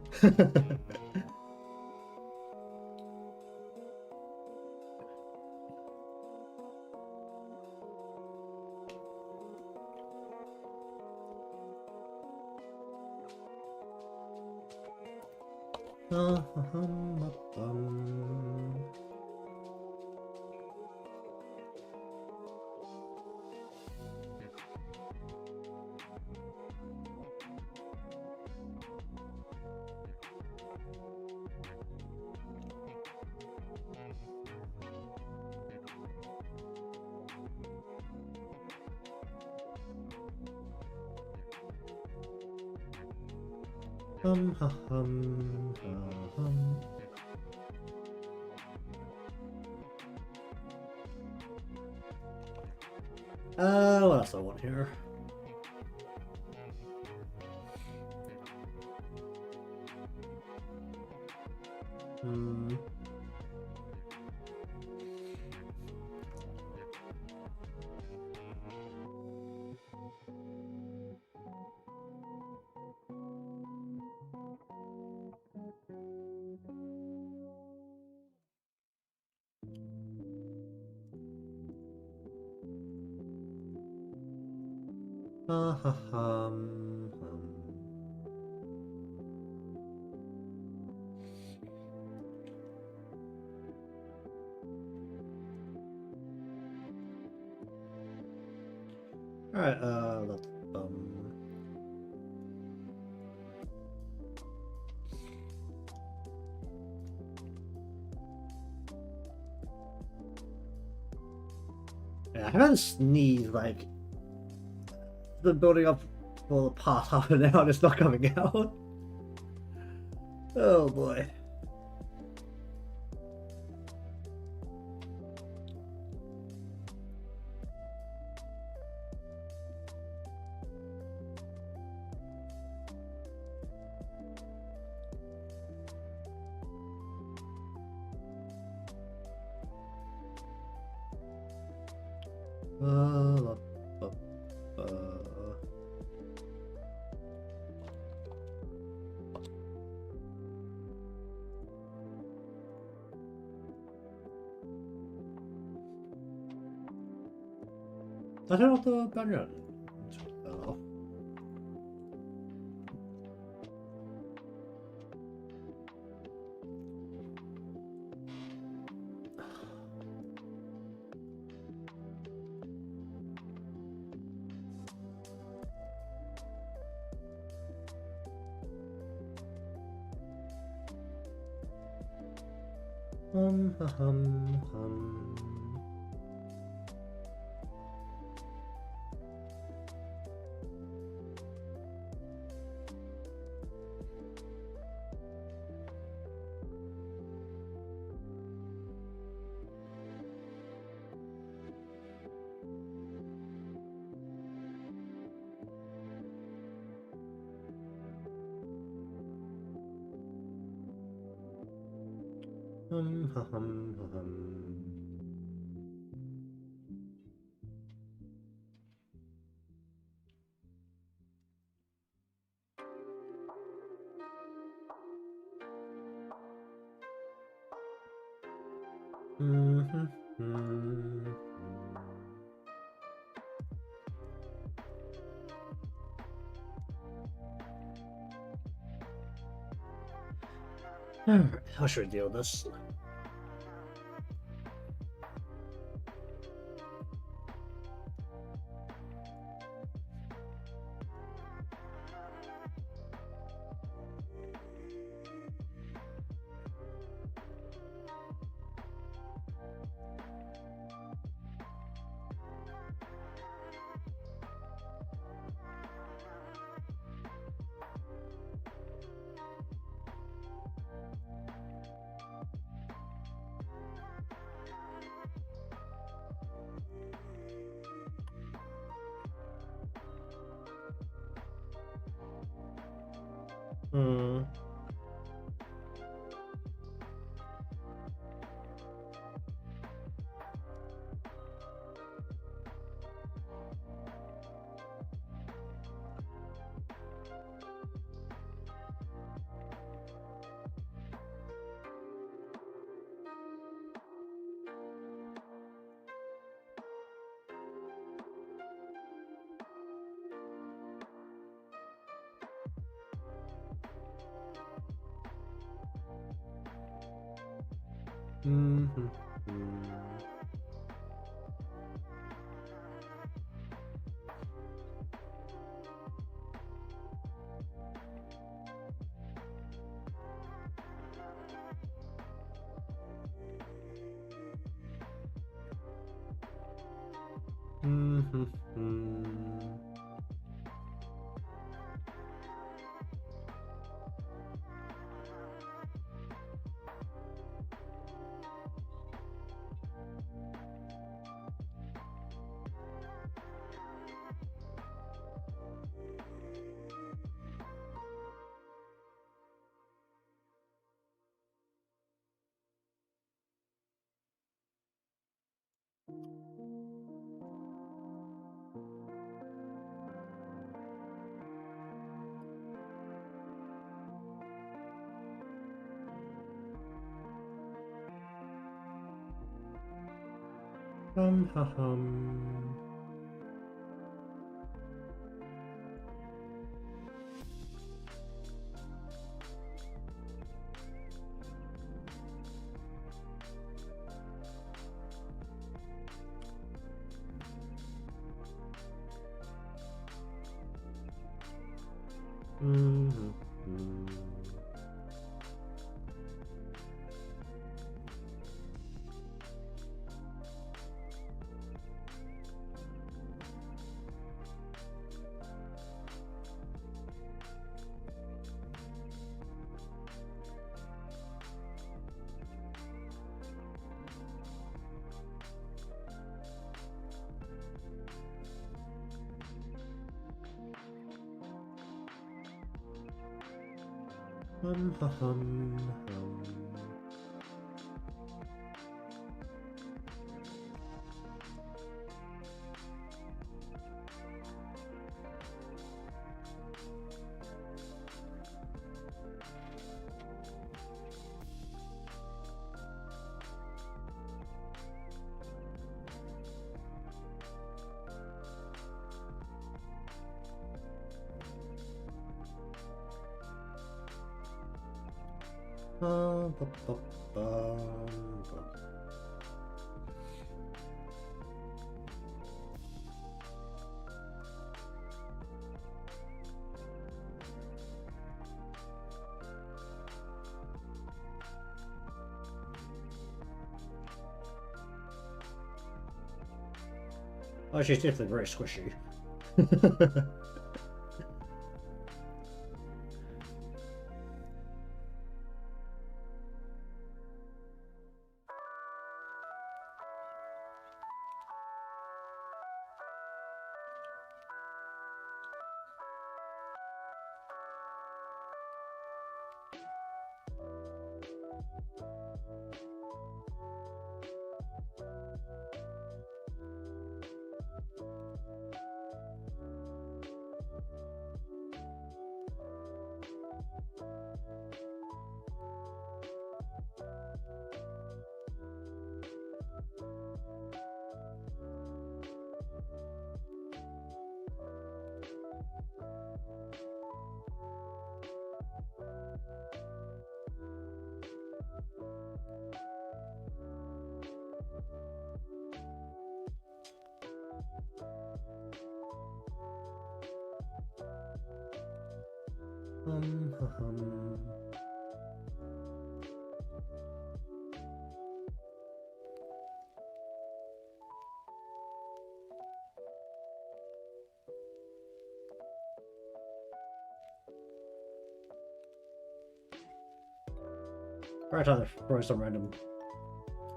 What else do I want here? Alright, let's yeah, I haven't sneezed like been building up for the past half an hour and it's not coming out. Oh boy. I don't know what the background is. Alright, how should we deal with this? Mm-hmm. Oh, she's definitely very squishy. Right time to throw some random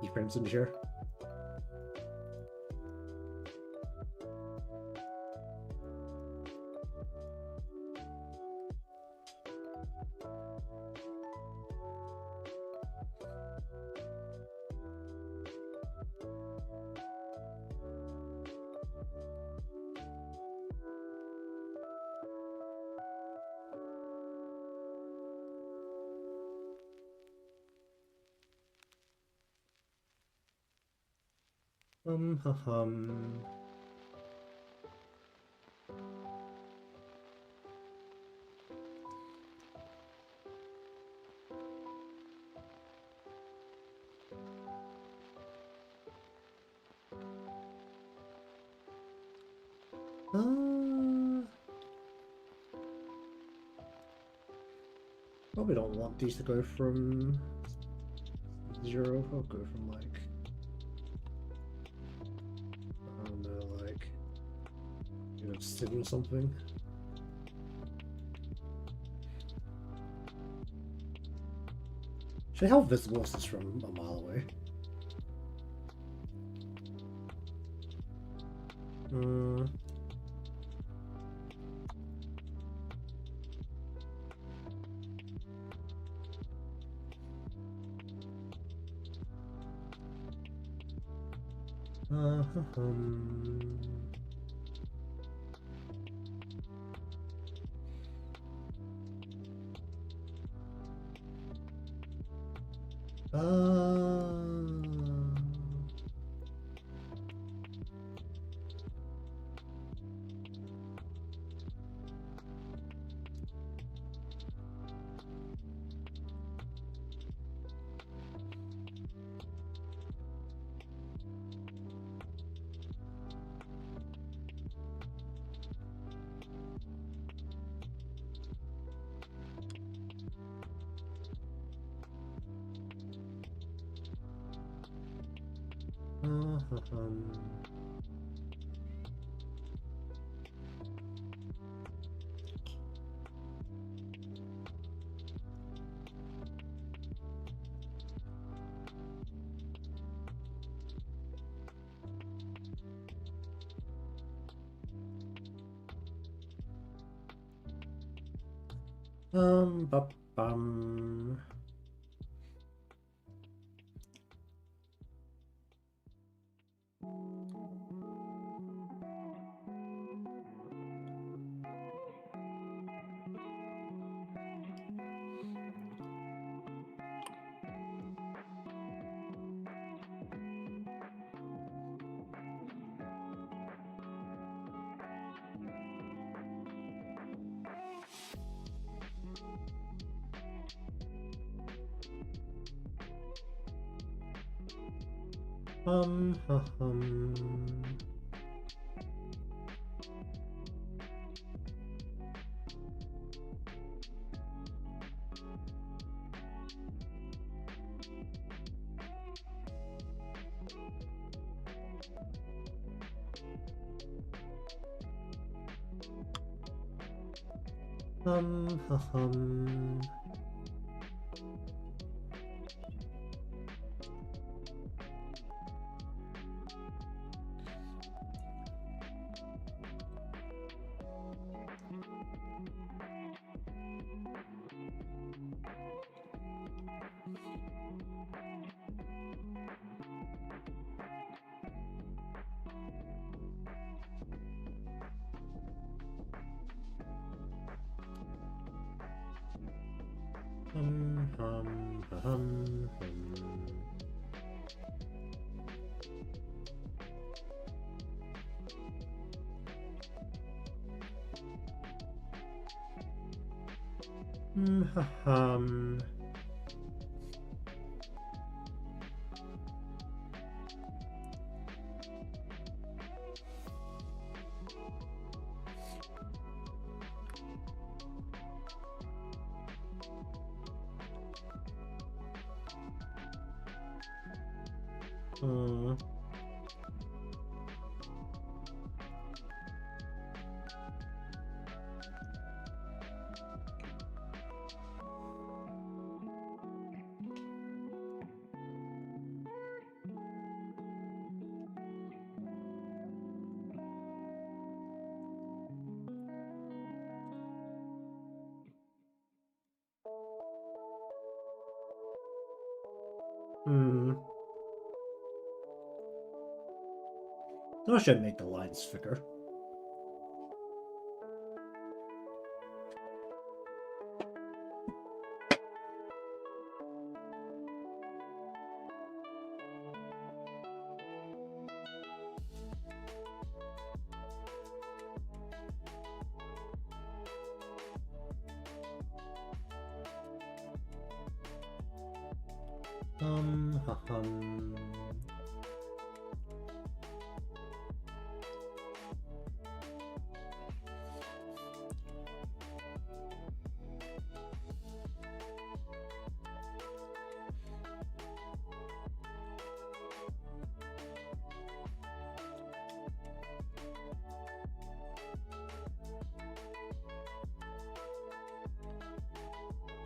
keyframes into here. Hum. Probably don't want these to go from 0. I'll go from like, I don't know, like 7 or something. Actually, how visible is this from a mile away? Bum. I should make the lines thicker.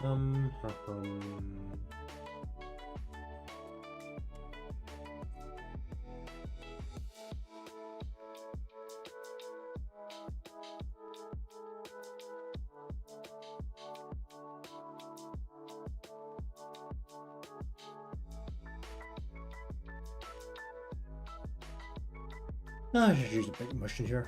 Um. I should use a big mission here.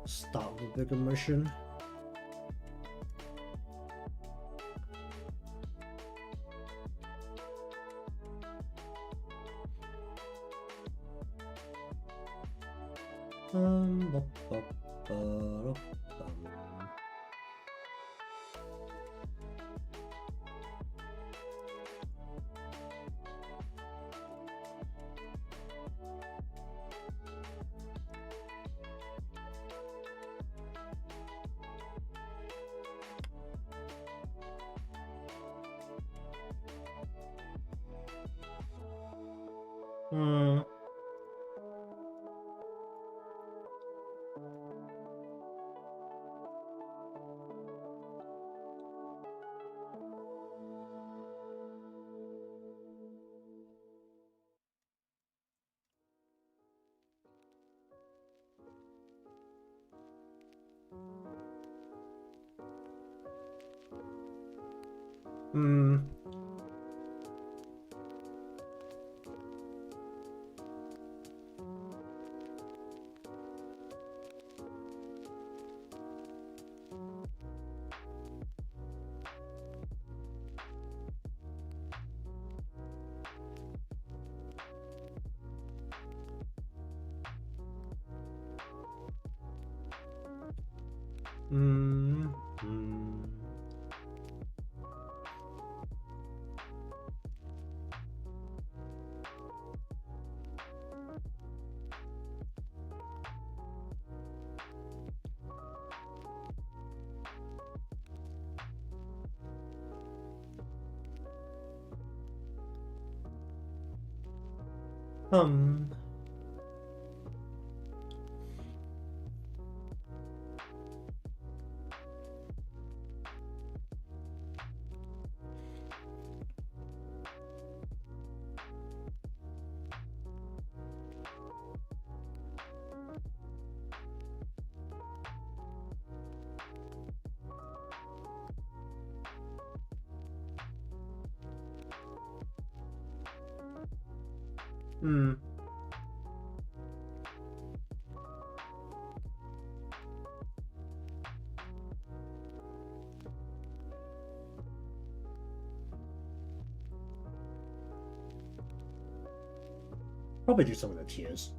Start with a bigger mission. Ba, ba, ba, da, Probably do some of the tiers.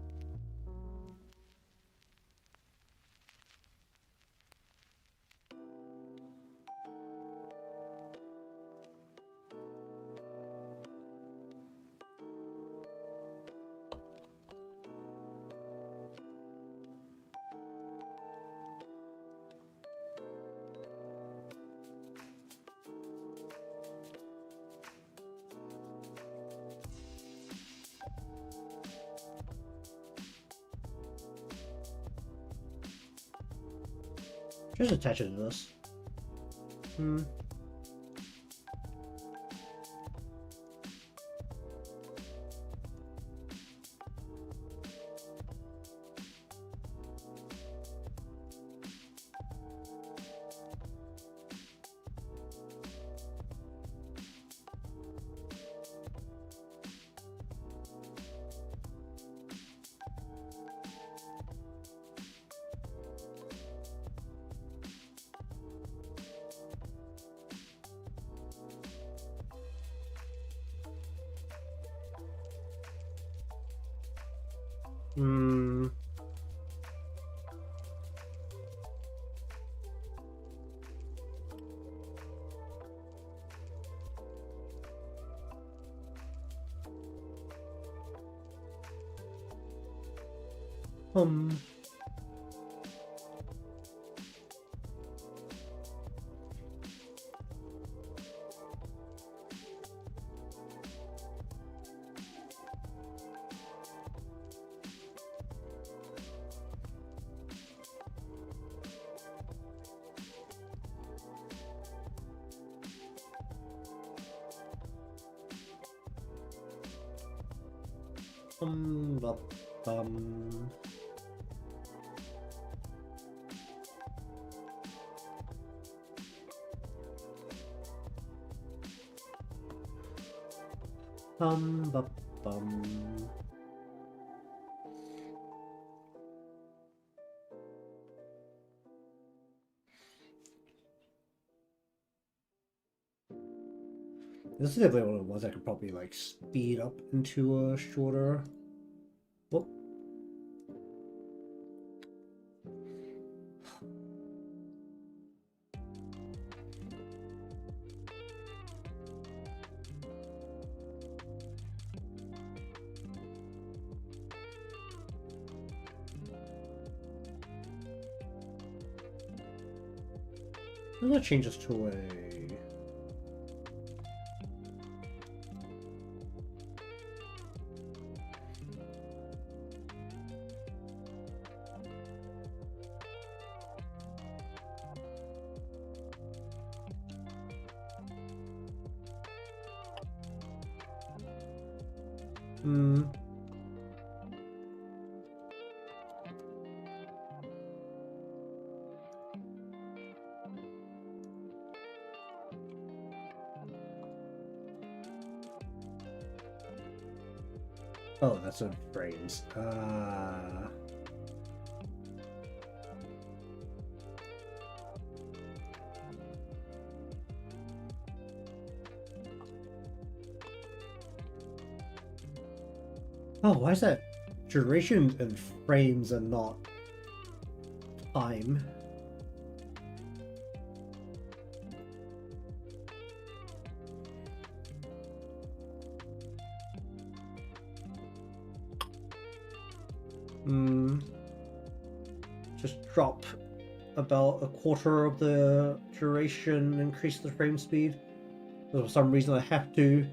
Just attach it to this. Bum. Bum. This is definitely one of the ones I could probably like speed up into a shorter. Whoop. I'm gonna change this to a. Oh, that's what frames. Oh, why is that duration and frames and not time? Just drop about a quarter of the duration, increase the frame speed. But for some reason I have to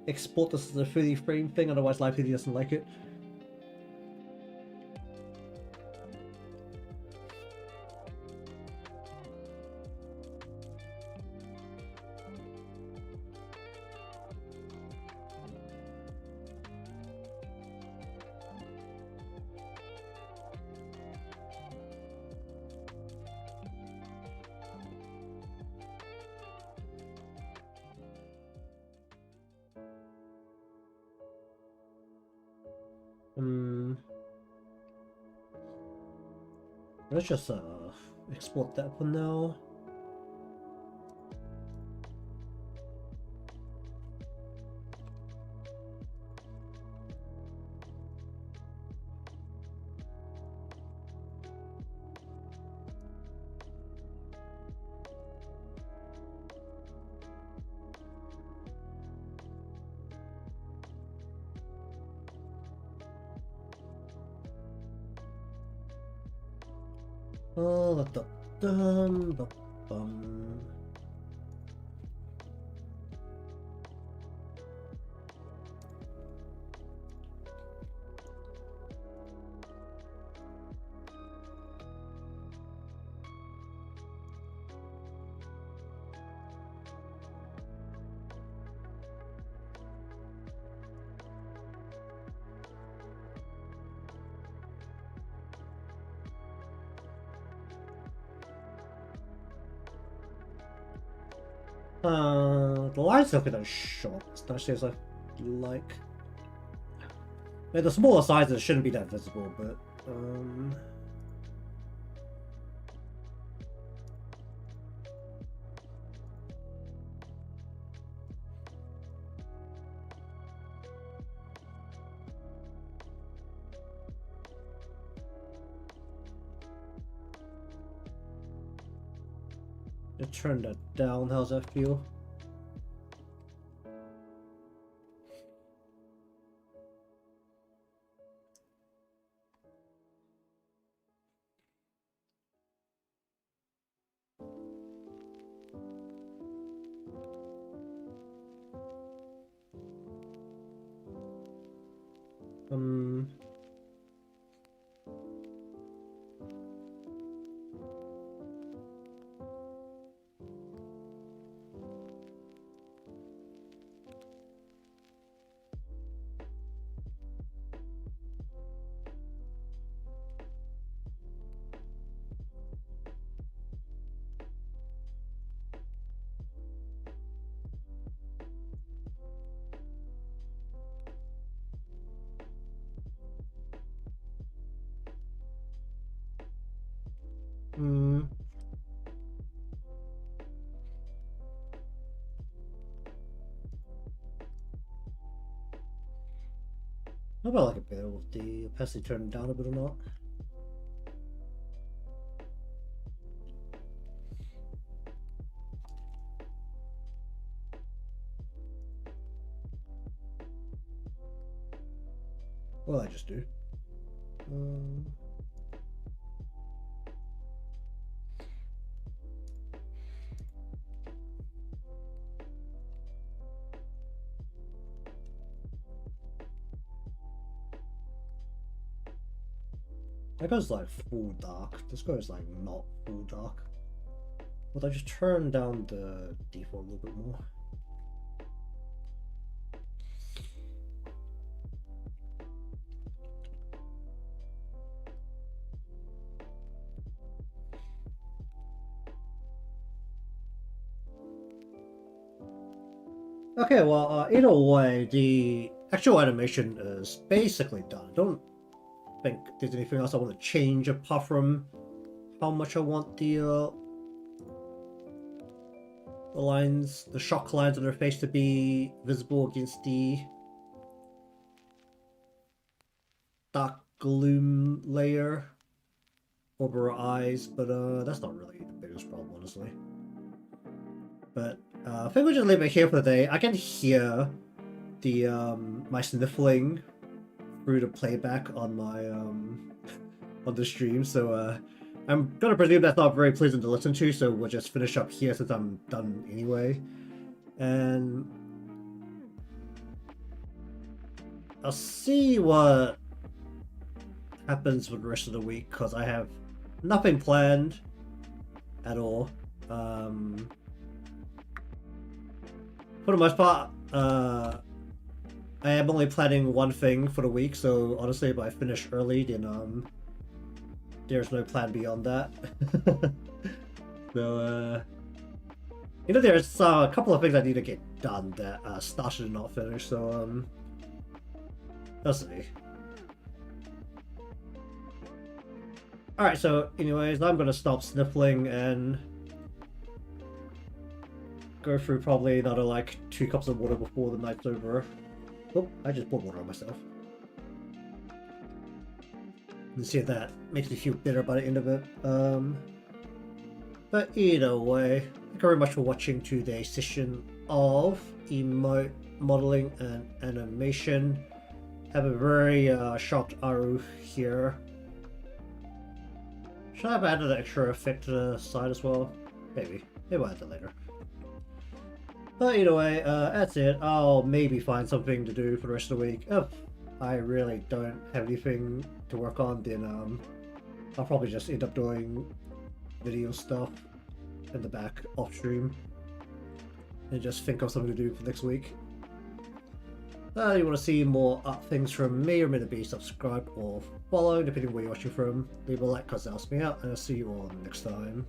export this as a 30 frame thing, otherwise Live TV doesn't like it. Let's just export that for now. The lines look at those short, especially as I like. The smaller sizes shouldn't be that visible, but turn that down. How's that feel? Hmm. How about like a bit with the opacity turned down a bit or not? What will I just do? That goes like full dark. This goes like not full dark. Would I just turn down the default a little bit more? Okay, well, either way, the actual animation is basically done. I don't think there's anything else I want to change apart from how much I want the lines, the shock lines on her face to be visible against the dark gloom layer over her eyes, but that's not really the biggest problem, honestly. But I think we'll just leave it here for the day. I can hear the my sniffling through the playback on my on the stream, so I'm gonna presume that's not very pleasant to listen to, so we'll just finish up here since I'm done anyway. And I'll see what happens for the rest of the week, because I have nothing planned at all. For the most part, I am only planning one thing for the week, so honestly, if I finish early, then there's no plan beyond that. So, you know, there's a couple of things I need to get done that started and not finished, so let's see. Alright, so anyways, I'm gonna stop sniffling and go through probably another like 2 cups of water before the night's over. Oh, I just poured water on myself. And see if that makes me feel better by the end of it. But either way, thank you very much for watching today's session of emote modeling and animation. Have a very shocked Aru here. Should I have added an extra effect to the side as well? Maybe. Maybe I'll add that later. But either way, that's it. I'll maybe find something to do for the rest of the week. If I really don't have anything to work on, then I'll probably just end up doing video stuff in the back off stream and just think of something to do for next week. You want to see more things from me, remember to be subscribed or follow depending on where you're watching from. Leave a like because that helps me out, and I'll see you all next time.